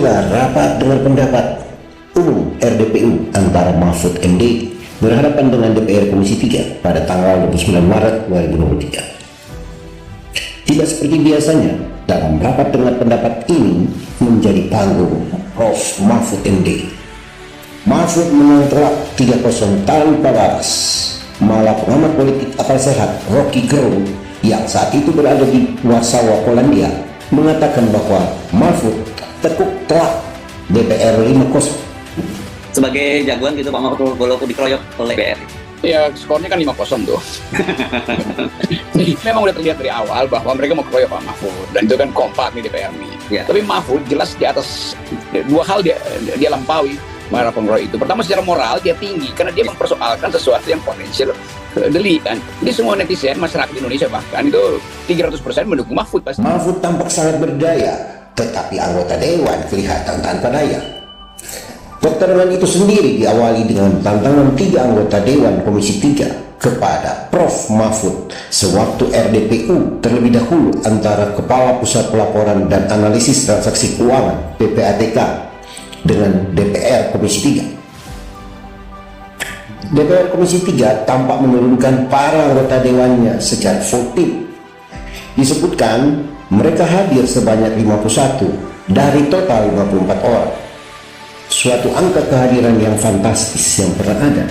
menggelar rapat dengar pendapat umum RDPU antara Mahfud MD berhadapan dengan DPR Komisi 3 pada tanggal 29 Maret 2023. Tidak seperti biasanya, dalam rapat dengar pendapat ini menjadi panggung Prof. Mahfud MD. Mahfud menang telak 3-0 tanpa balas. Malah pengamat politik akal sehat Rocky Gerung yang saat itu berada di Warsawa, Polandia mengatakan bahwa Mahfud tekuk telak DPR 5-0. Sebagai jagoan gitu Pak Mahfud walaupun dikeroyok oleh DPR. Ya skornya kan 5-0 tuh. Jadi memang udah terlihat dari awal bahwa mereka mau keroyok Pak Mahfud dan itu kan kompak nih DPR nih. Ya. Tapi Mahfud jelas di atas dua hal dia lampaui para pengeroyok itu. Pertama secara moral dia tinggi karena dia mempersoalkan sesuatu yang potensial delik kan. Jadi semua netizen masyarakat Indonesia bahkan itu 300% mendukung Mahfud pasti. Mahfud tampak sangat berdaya, tetapi anggota dewan kelihatan tanpa daya. Pertarungan itu sendiri diawali dengan tantangan 3 anggota Dewan Komisi 3 kepada Prof. Mahfud sewaktu RDPU terlebih dahulu antara Kepala Pusat Pelaporan dan Analisis Transaksi Keuangan PPATK dengan DPR Komisi 3. DPR Komisi 3 tampak menurunkan para anggota dewannya secara voting. Disebutkan mereka hadir sebanyak 51 dari total 54 orang. Suatu angka kehadiran yang fantastis yang pernah ada.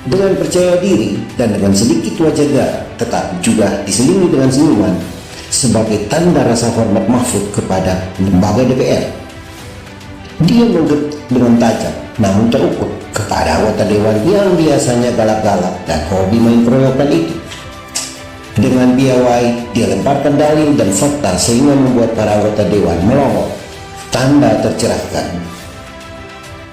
Dengan percaya diri dan dengan sedikit wajah garang, tetapi juga diselingi dengan senyuman sebagai tanda rasa hormat Mahfud kepada lembaga DPR. Dia menggerak dengan tajam namun terukur kepada anggota dewan yang biasanya galak-galak dan hobi main keroyokan itu. Dengan piawai dia lemparkan dalil dan fakta sehingga membuat para anggota dewan melongo. Tanda tercerahkan.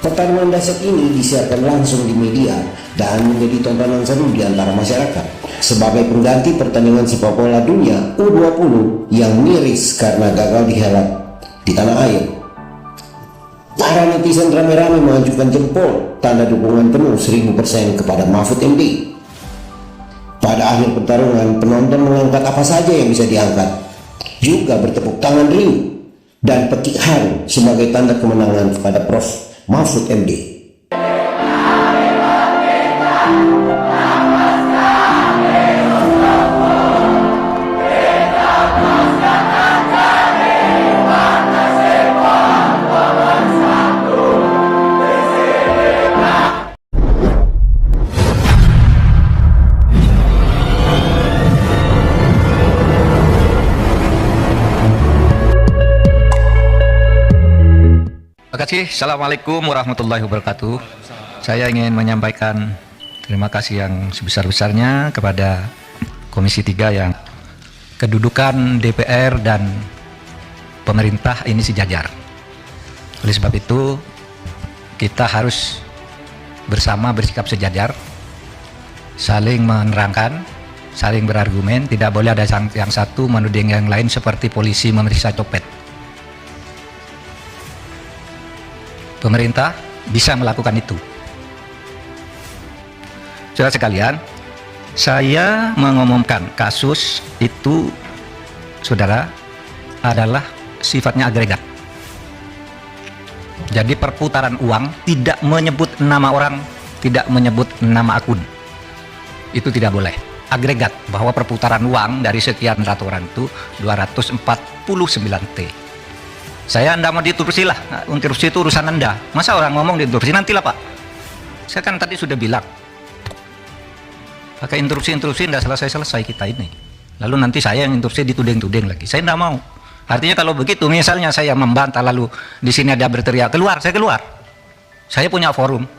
Pertarungan dasar ini disiarkan langsung di media dan menjadi tontonan seru di antara masyarakat sebagai pengganti pertandingan sepak bola dunia U20 yang miris karena gagal dihelat di tanah air. Para netizen rame-rame mengajukan jempol tanda dukungan penuh 1000% kepada Mahfud MD. Pada akhir pertarungan, penonton mengangkat apa saja yang bisa diangkat, juga bertepuk tangan riuh dan petik haru sebagai tanda kemenangan kepada Prof. Mahfud MD. Terima kasih. Assalamualaikum warahmatullahi wabarakatuh. Saya ingin menyampaikan terima kasih yang sebesar-besarnya kepada Komisi 3 yang kedudukan DPR dan pemerintah ini sejajar. Oleh sebab itu, kita harus bersama bersikap sejajar, saling menerangkan, saling berargumen, tidak boleh ada yang satu menuding yang lain seperti polisi memeriksa copet. Pemerintah bisa melakukan itu. Saudara sekalian, saya mengumumkan kasus itu, saudara, adalah sifatnya agregat. Jadi perputaran uang tidak menyebut nama orang, tidak menyebut nama akun. Itu tidak boleh. Agregat bahwa perputaran uang dari sekian ratus orang itu 249 T. Saya Anda mau diinterupsi lah, interupsi itu urusan Anda. Masa orang ngomong diinterupsi, nantilah Pak. Saya kan tadi sudah bilang, pakai interupsi tidak selesai-selesai kita ini. Lalu nanti saya yang interupsi dituding-tuding lagi. Saya tidak mau. Artinya kalau begitu, misalnya saya membantah lalu di sini ada berteriak, keluar, saya keluar. Saya punya forum.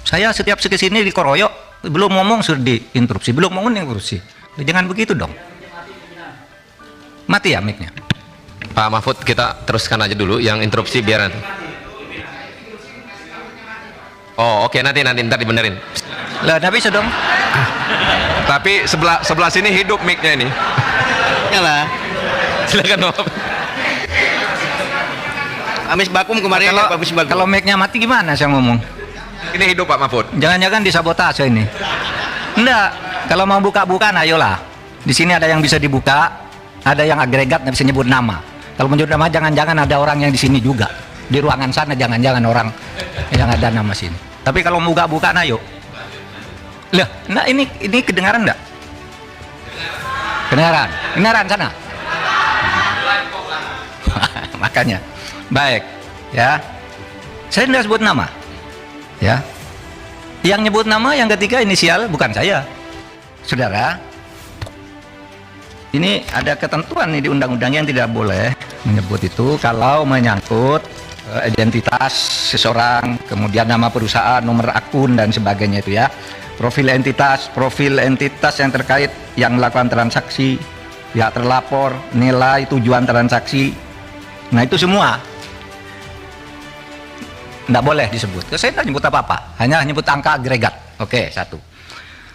Saya setiap kesini dikeroyok, belum ngomong sudah diinterupsi, belum ngomong diinterupsi. Jangan begitu dong. Mati ya mic-nya. Pak Mahfud, kita teruskan aja dulu yang interupsi biar nanti. Oh oke, nanti ntar dibenerin. Lah tapi bisa dong. Tapi sebelah sini hidup mic-nya ini. Yalah. Silakan Bapak. Amis Bakum kemarin Kalau, kalau mic-nya mati gimana saya ngomong? Ini hidup Pak Mahfud. Jangan-jangan disabotase ini. Enggak, kalau mau buka-bukaan ayolah. Di sini ada yang bisa dibuka, ada yang agregat nggak bisa nyebut nama. Kalau menyebut nama jangan-jangan ada orang yang di sini juga. Di ruangan sana jangan-jangan orang yang ada nama sini. Tapi kalau buka-bukaan ayo. Lah, nah ini kedengaran enggak? Kedengaran sana. Makanya. Baik, ya. Saya tidak sebut nama. Ya. Yang nyebut nama yang ketiga inisial bukan saya. Saudara, ini ada ketentuan nih di undang-undang yang tidak boleh menyebut itu kalau menyangkut identitas seseorang, kemudian nama perusahaan, nomor akun dan sebagainya itu ya. Profil entitas yang terkait yang melakukan transaksi, pihak terlapor, nilai, tujuan transaksi. Nah, itu semua tidak boleh disebut. Saya tidak nyebut apa-apa, hanya nyebut angka agregat. Oke, satu.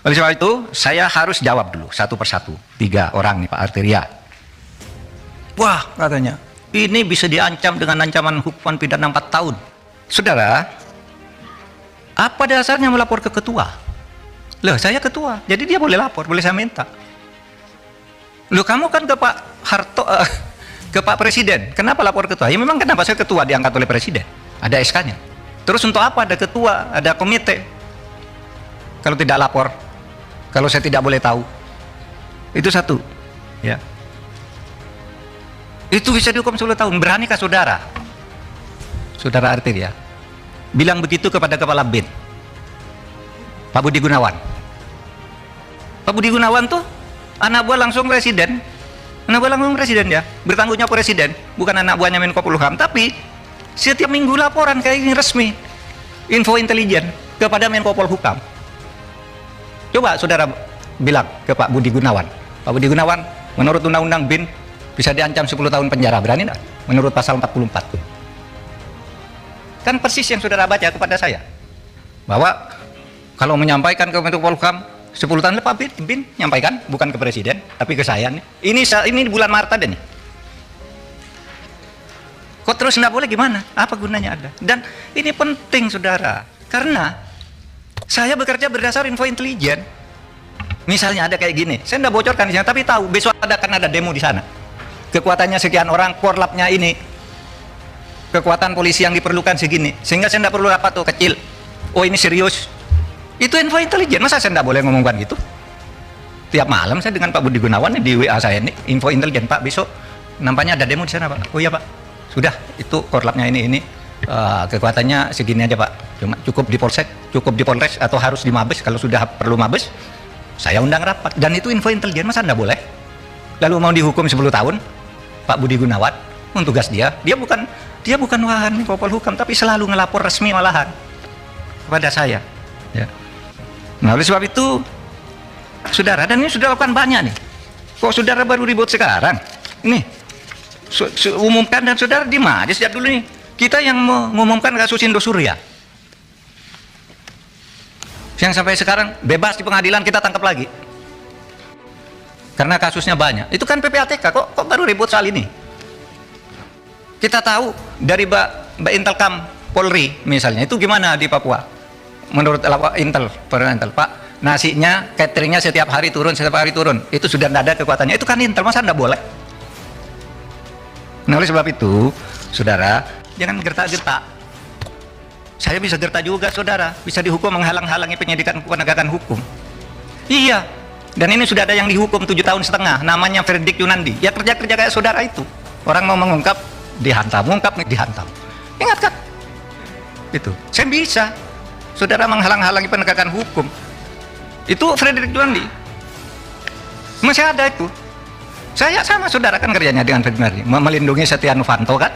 Oleh sebab itu, saya harus jawab dulu satu persatu. 3 orang nih Pak Arteria. Wah, katanya, ini bisa diancam dengan ancaman hukuman pidana 4 tahun. Saudara, apa dasarnya melapor ke ketua? Loh, saya ketua, jadi dia boleh lapor, boleh saya minta. Loh, kamu kan ke Pak Harto, ke Pak Presiden, kenapa lapor ketua? Ya memang kenapa saya ketua diangkat oleh Presiden, ada SK-nya. Terus untuk apa ada ketua, ada komite? Kalau tidak lapor, kalau saya tidak boleh tahu, itu satu, ya. Itu bisa dihukum 10 tahun. Beranikah saudara Arteria bilang begitu kepada Kepala BIN, Pak Budi Gunawan? Pak Budi Gunawan tuh anak buah langsung presiden, ya, bertanggung jawab presiden, bukan anak buahnya Menko Polhukam. Tapi setiap minggu laporan kayak ini resmi, info intelijen kepada Menko Polhukam. Coba saudara bilang ke Pak Budi Gunawan, Pak Budi Gunawan, menurut undang-undang BIN bisa diancam 10 tahun penjara, berani enggak? Menurut pasal 44 tuh. Kan persis yang saudara baca kepada saya, bahwa kalau menyampaikan ke Menko Polhukam 10 tahun lepas BIN nyampaikan, bukan ke presiden tapi ke saya nih. Ini bulan Maret ada nih. Kok terus enggak boleh, gimana? Apa gunanya ada? Dan ini penting saudara, karena saya bekerja berdasar info intelijen. Misalnya ada kayak gini, saya enggak bocorkan di sana, tapi tahu besok akan ada demo di sana. Kekuatannya sekian orang, korlapnya ini, kekuatan polisi yang diperlukan segini, sehingga saya enggak perlu rapat tuh kecil. Oh ini serius. Itu info intelijen, masa saya enggak boleh ngomongkan gitu? Tiap malam saya dengan Pak Budi Gunawan di WA saya ini, info intelijen, Pak besok nampaknya ada demo di sana Pak. Oh iya Pak, sudah itu korlapnya ini kekuatannya segini aja Pak. Cuma cukup di Polsek, cukup di Polres, atau harus di Mabes. Kalau sudah perlu Mabes, saya undang rapat. Dan itu info intelijen, masa enggak boleh? Lalu mau dihukum 10 tahun Pak Budi Gunawan, tugas dia bukan wahan Menko Polhukam, tapi selalu ngelapor resmi malahan kepada saya, ya. Nah, oleh sebab itu saudara, dan ini sudah lakukan banyak nih. Kok saudara baru ribut sekarang? Ini umumkan, dan saudara di mana sejak dulu nih kita yang mengumumkan kasus Indosuria, yang sampai sekarang bebas di pengadilan, kita tangkap lagi karena kasusnya banyak. Itu kan PPATK, kok baru ribut soal ini? Kita tahu dari Mbak Intelkam Polri misalnya, itu gimana di Papua? Menurut Intel, Pak, nasinya, cateringnya setiap hari turun, itu sudah tidak ada kekuatannya. Itu kan Intel, masa tidak boleh? Nah, oleh sebab itu saudara, jangan gertak-gertak. Saya bisa gertak juga saudara, bisa dihukum menghalang-halangi penyidikan penegakan hukum. Iya, dan ini sudah ada yang dihukum 7 tahun setengah, namanya Fredrik Yunandi. Ya kerja-kerja kayak saudara itu, orang mau mengungkap dihantam, dihantam. Ingat kan? Itu saya bisa, saudara, menghalang-halangi penegakan hukum. Itu Fredrik Yunandi masih ada itu. Saya sama saudara kan kerjanya dengan Fredrik Yunandi, melindungi Setia Novanto kan.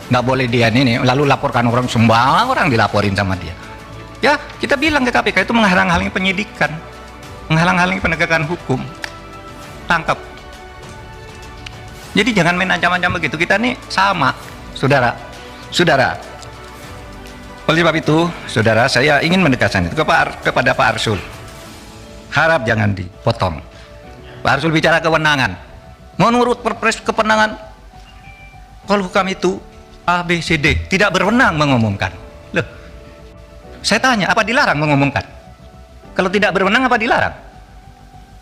Nggak boleh dia ini lalu laporkan orang, sembarang orang dilaporin sama dia. Ya kita bilang ke KPK itu menghalang-halangi penyidikan, menghalang-halangi penegakan hukum, tangkap. Jadi jangan main ancam-ancam begitu. Kita nih sama saudara. Oleh sebab itu saudara, saya ingin menegaskan itu kepada Pak Arsul, harap jangan dipotong. Pak Arsul bicara kewenangan, menurut Perpres kewenangan Polhukam itu A, B, C, D, tidak berwenang mengumumkan. Loh, saya tanya, apa dilarang mengumumkan? Kalau tidak berwenang, apa dilarang?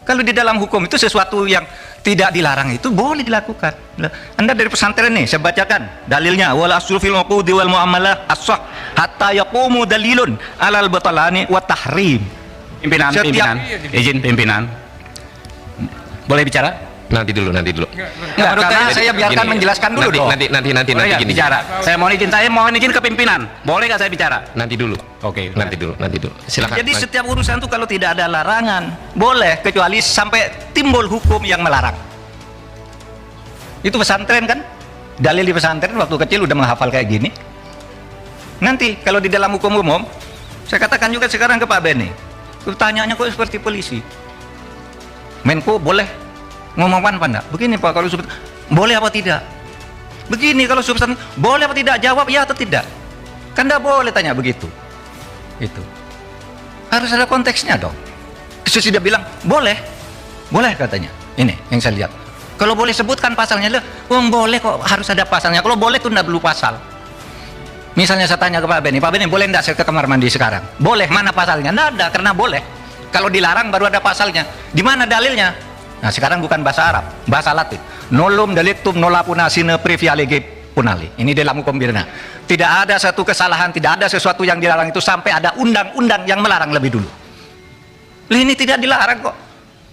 Kalau di dalam hukum itu sesuatu yang tidak dilarang itu boleh dilakukan. Anda dari pesantren nih, saya bacakan dalilnya, wal aslu fil uqudi wal muamalah as-sah hatta yaqumu dalilun alal batalani wa tahrim. Pimpinan, izin pimpinan. Boleh bicara? Nanti dulu. Enggak, karena saya biarkan menjelaskan dulu dong. Nanti gini. Bicara. Saya mohon izin ke pimpinan. Boleh nggak saya bicara? Nanti dulu. Oke. Nanti dulu. Silakan. Jadi setiap urusan itu kalau tidak ada larangan boleh, kecuali sampai timbul hukum yang melarang. Itu pesantren kan? Dalil di pesantren waktu kecil udah menghafal kayak gini. Nanti kalau di dalam hukum umum, saya katakan juga sekarang ke Pak Beni, pertanyaannya kok seperti polisi. Menko boleh ngomongkan apa enggak? Begini Pak, kalau boleh apa tidak? Begini kalau substansi boleh apa tidak? Jawab ya atau tidak. Kan enggak boleh tanya begitu. Itu harus ada konteksnya dong. Sudah bilang boleh katanya. Ini yang saya lihat. Kalau boleh sebutkan pasalnya, boleh kok, harus ada pasalnya. Kalau boleh tuh enggak perlu pasal. Misalnya saya tanya ke Pak Beni, boleh enggak saya ke kamar mandi sekarang? Boleh, mana pasalnya? Enggak ada, karena boleh. Kalau dilarang baru ada pasalnya. Di mana dalilnya? Nah sekarang bukan bahasa Arab, bahasa Latin. Nolum delictum nolapuna sine previalege punali. Ini dalam hukum pidana. Tidak ada satu kesalahan, tidak ada sesuatu yang dilarang itu sampai ada undang-undang yang melarang lebih dulu. Ini tidak dilarang kok.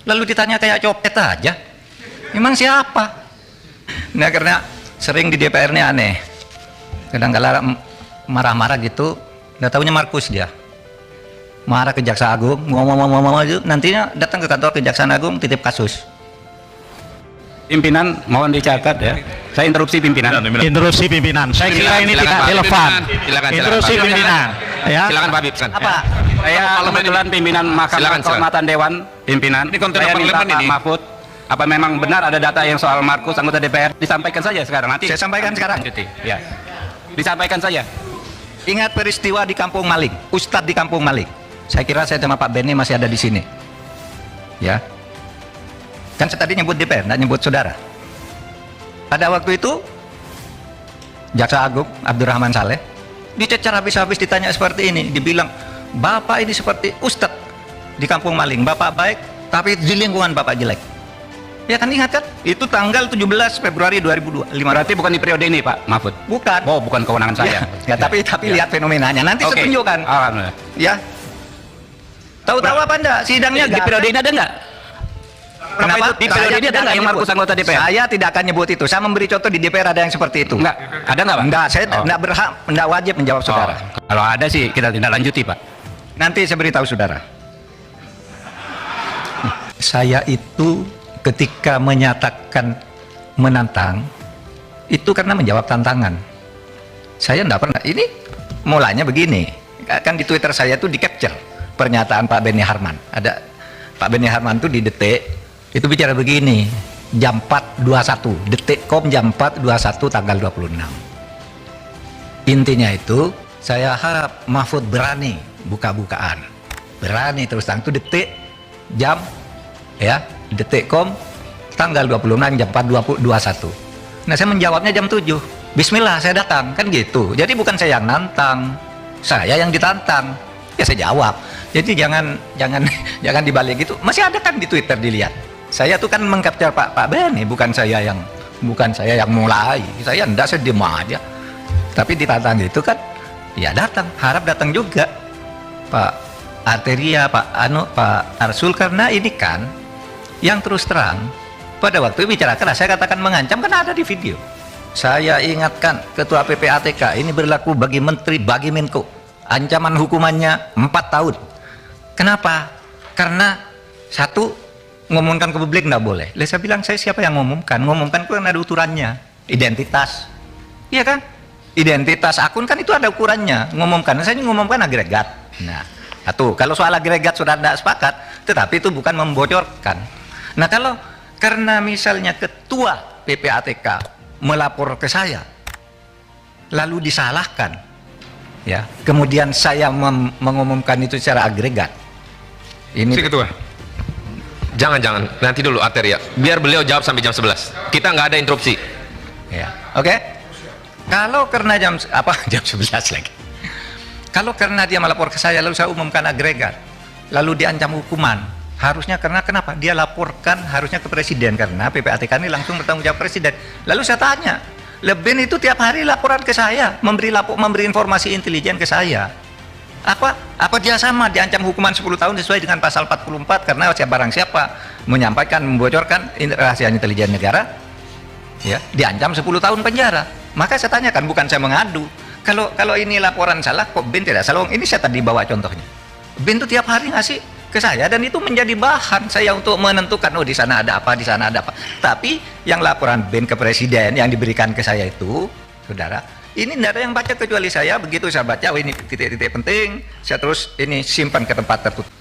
Lalu ditanya kayak copet aja. Memang siapa? Nah karena sering di DPR ini aneh. Kadang-kadang marah-marah gitu, nggak tahunya Markus dia. Marah ke Jaksa Agung, ngomong itu, nantinya datang ke kantor Kejaksaan Agung titip kasus. Pimpinan mohon dicatat ya. Saya interupsi pimpinan. Interupsi pimpinan. Saya kira ini tidak relevan. Interupsi pimpinan. Ya. Silakan Pak Habib. Apa? Saya kebetulan pimpinan Mahkamah Kehormatan Dewan pimpinan. Saya minta Pak Mahfud, apa memang benar ada data yang soal Markus anggota DPR? Disampaikan saja sekarang. Nanti Saya sampaikan sekarang. Ya. Disampaikan saja. Ingat peristiwa di Kampung Maling, Ustadz di Kampung Maling. Saya kira saya sama Pak Beni masih ada di sini. Ya. Kan saya tadi nyebut DPR, enggak nyebut saudara. Pada waktu itu Jaksa Agung Abdurrahman Saleh dicecar habis-habis, ditanya seperti ini, dibilang, "Bapak ini seperti Ustadz di Kampung Maling, Bapak baik, tapi di lingkungan Bapak jelek." Ya kan, ingat kan? Itu tanggal 17 Februari 2005. Berarti bukan di periode ini Pak Mahfud? Bukan. Oh, bukan kewenangan saya. Ya, tapi lihat fenomenanya. Nanti saya tunjukkan. Alhamdulillah. Ya. Tahu-tahu apa enggak? Sidangnya Di periode ini ada enggak? Kenapa? Di periode ini ada enggak yang Markus anggota DPR? Saya tidak akan nyebut itu. Saya memberi contoh di DPR ada yang seperti itu. Enggak. Ada enggak, Pak? Enggak, saya enggak berhak, enggak wajib menjawab saudara. Kalau ada sih kita tindak lanjuti, Pak. Nanti saya beritahu saudara. Saya itu ketika menyatakan menantang itu karena menjawab tantangan. Saya enggak pernah. Ini mulanya begini. Kan di Twitter saya tuh di capture pernyataan Pak Beni Harman. Ada Pak Beni Harman tuh di Detik itu bicara begini, jam 4.21 Detik.com, jam 4.21 tanggal 26. Intinya itu saya harap Mahfud berani buka-bukaan, berani terus terang. Itu Detik jam ya, Detik.com tanggal 26 jam 4.21. Nah saya menjawabnya jam 7. Bismillah saya datang, kan gitu. Jadi bukan saya yang nantang, saya yang ditantang. Ya saya jawab. Jadi jangan dibalik itu. Masih ada kan di Twitter, dilihat. Saya tuh kan mengcapture Pak Beni, bukan saya yang mulai. Saya enggak, saya diem aja. Tapi ditantang itu kan, ya datang, harap datang juga Pak Arteria, Pak Arsul, karena ini kan yang terus terang pada waktu bicara keras, saya katakan mengancam, kan ada di video. Saya ingatkan Ketua PPATK, ini berlaku bagi Menteri, bagi Menko. Ancaman hukumannya 4 tahun. Kenapa? Karena satu, ngumumkan ke publik nggak boleh. Lalu saya bilang, saya siapa yang ngumumkan? Ngumumkan kan ada ukurannya, identitas. Iya kan? Identitas akun kan itu ada ukurannya. Ngumumkan, saya ngumumkan agregat. Nah, satu, kalau soal agregat sudah tidak sepakat, tetapi itu bukan membocorkan. Nah, kalau karena misalnya Ketua PPATK melapor ke saya, lalu disalahkan, ya, kemudian saya mengumumkan itu secara agregat. Ini Si Ketua, jangan nanti dulu Arteria, biar beliau jawab sampai jam 11. Kita nggak ada interupsi. Ya, oke. Kalau karena jam 11 lagi. Kalau karena dia melapor ke saya lalu saya umumkan agregat, lalu diancam hukuman, Harusnya karena kenapa? Dia laporkan harusnya ke presiden karena PPATK ini langsung bertanggung jawab presiden. Lalu saya tanya, Ben itu tiap hari laporan ke saya, memberi informasi intelijen ke saya. Apa dia sama diancam hukuman 10 tahun sesuai dengan pasal 44 karena barang siapa menyampaikan, membocorkan rahasia intelijen negara, ya diancam 10 tahun penjara. Maka saya tanyakan, bukan saya mengadu. Kalau ini laporan salah, kok Ben tidak salah? Ini saya tadi bawa contohnya. Ben itu tiap hari ngasih ke saya dan itu menjadi bahan saya untuk menentukan, oh di sana ada apa, di sana ada apa. Tapi yang laporan Ben ke presiden yang diberikan ke saya itu, saudara, ini tidak ada yang baca kecuali saya. Begitu saya baca, oh ini titik-titik penting, saya terus ini simpan ke tempat tertutup.